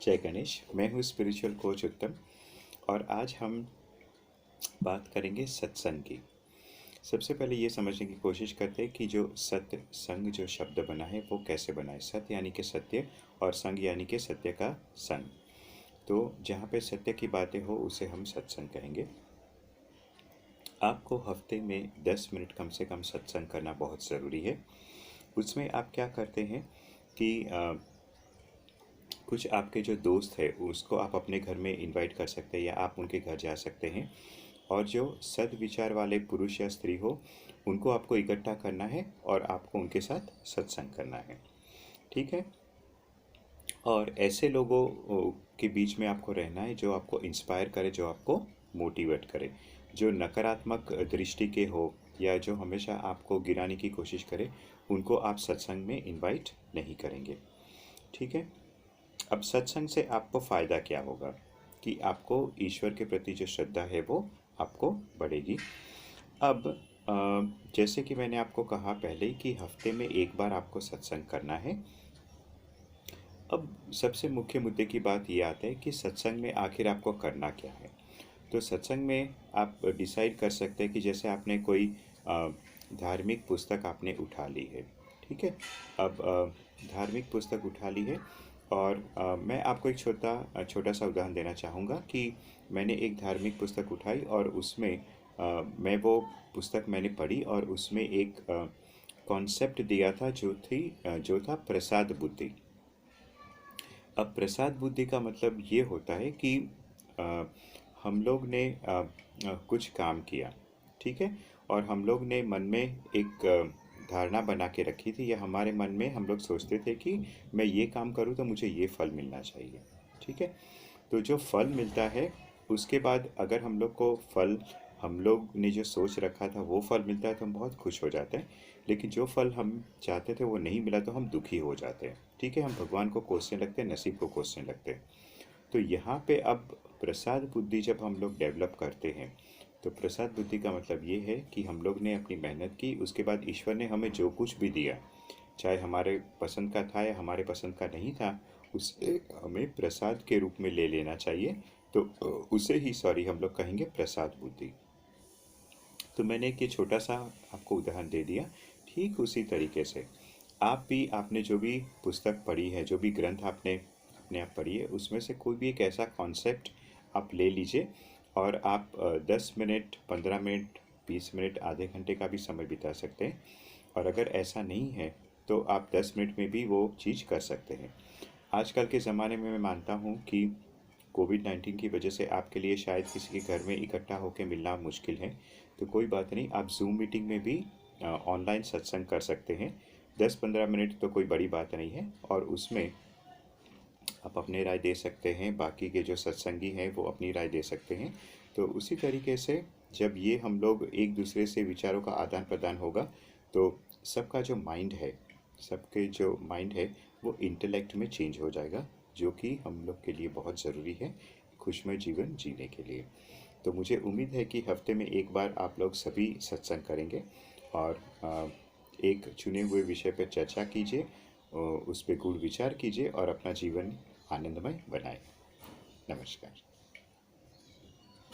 जय गणेश। मैं हूँ स्पिरिचुअल कोच उत्तम और आज हम बात करेंगे सत्संग की। सबसे पहले ये समझने की कोशिश करते हैं कि जो सत्य संग जो शब्द बना है वो कैसे बना है। सत्य यानी कि सत्य और संग यानी कि सत्य का संग। तो जहाँ पे सत्य की बातें हो उसे हम सत्संग कहेंगे। आपको हफ्ते में 10 मिनट कम से कम सत्संग करना बहुत ज़रूरी है। उसमें आप क्या करते हैं कि कुछ आपके जो दोस्त है उसको आप अपने घर में इनवाइट कर सकते हैं या आप उनके घर जा सकते हैं और जो सद्विचार वाले पुरुष या स्त्री हो उनको आपको इकट्ठा करना है और आपको उनके साथ सत्संग करना है। ठीक है। और ऐसे लोगों के बीच में आपको रहना है जो आपको इंस्पायर करे, जो आपको मोटिवेट करे। जो नकारात्मक दृष्टि के हो या जो हमेशा आपको गिराने की कोशिश करे उनको आप सत्संग में इनवाइट नहीं करेंगे। ठीक है। अब सत्संग से आपको फ़ायदा क्या होगा कि आपको ईश्वर के प्रति जो श्रद्धा है वो आपको बढ़ेगी। अब जैसे कि मैंने आपको कहा पहले कि हफ्ते में एक बार आपको सत्संग करना है। अब सबसे मुख्य मुद्दे की बात ये आता है कि सत्संग में आखिर आपको करना क्या है। तो सत्संग में आप डिसाइड कर सकते हैं कि जैसे आपने कोई धार्मिक पुस्तक आपने उठा ली है। ठीक है। अब धार्मिक पुस्तक उठा ली है और मैं आपको एक छोटा सा उदाहरण देना चाहूँगा कि मैंने एक धार्मिक पुस्तक उठाई और उसमें मैं वो पुस्तक मैंने पढ़ी और उसमें एक कॉन्सेप्ट दिया था जो था प्रसाद बुद्धि। अब प्रसाद बुद्धि का मतलब ये होता है कि अ, हम लोग ने कुछ काम किया। ठीक है। और हम लोग ने मन में एक धारणा बना के रखी थी या हमारे मन में हम लोग सोचते थे कि मैं ये काम करूँ तो मुझे ये फल मिलना चाहिए। ठीक है। तो जो फल मिलता है उसके बाद अगर हम लोग को फल हम लोग ने जो सोच रखा था वो फल मिलता है तो हम बहुत खुश हो जाते हैं। लेकिन जो फल हम चाहते थे वो नहीं मिला तो हम दुखी हो जाते हैं। ठीक है। हम भगवान को कोसने लगते हैं, नसीब को कोसने लगते हैं। तो यहाँ पे अब प्रसाद बुद्धि जब हम लोग डेवलप करते हैं तो प्रसाद बुद्धि का मतलब ये है कि हम लोग ने अपनी मेहनत की, उसके बाद ईश्वर ने हमें जो कुछ भी दिया, चाहे हमारे पसंद का था या हमारे पसंद का नहीं था, उसे हमें प्रसाद के रूप में ले लेना चाहिए। तो उसे ही हम लोग कहेंगे प्रसाद बुद्धि। तो मैंने एक ये छोटा सा आपको उदाहरण दे दिया। ठीक उसी तरीके से आप भी आपने जो भी पुस्तक पढ़ी है, जो भी ग्रंथ आपने अपने आप पढ़ी है, उसमें से कोई भी एक ऐसा कॉन्सेप्ट आप ले लीजिए और आप 10 मिनट, 15 मिनट, 20 मिनट, आधे घंटे का भी समय बिता सकते हैं। और अगर ऐसा नहीं है तो आप 10 मिनट में भी वो चीज़ कर सकते हैं। आजकल के ज़माने में मैं मानता हूँ कि कोविड-19 की वजह से आपके लिए शायद किसी के घर में इकट्ठा होकर मिलना मुश्किल है। तो कोई बात नहीं, आप ज़ूम मीटिंग में भी ऑनलाइन सत्संग कर सकते हैं। 10-15 मिनट तो कोई बड़ी बात नहीं है और उसमें आप अपनी राय दे सकते हैं, बाकी के जो सत्संगी हैं वो अपनी राय दे सकते हैं। तो उसी तरीके से जब ये हम लोग एक दूसरे से विचारों का आदान प्रदान होगा तो सबका जो माइंड है, सबके जो माइंड है वो इंटेलेक्ट में चेंज हो जाएगा, जो कि हम लोग के लिए बहुत ज़रूरी है खुशमय जीवन जीने के लिए। तो मुझे उम्मीद है कि हफ्ते में एक बार आप लोग सभी सत्संग करेंगे और एक चुने हुए विषय पर चर्चा कीजिए, उस पे गूढ़ विचार कीजिए और अपना जीवन आनंदमय बनाएं। नमस्कार।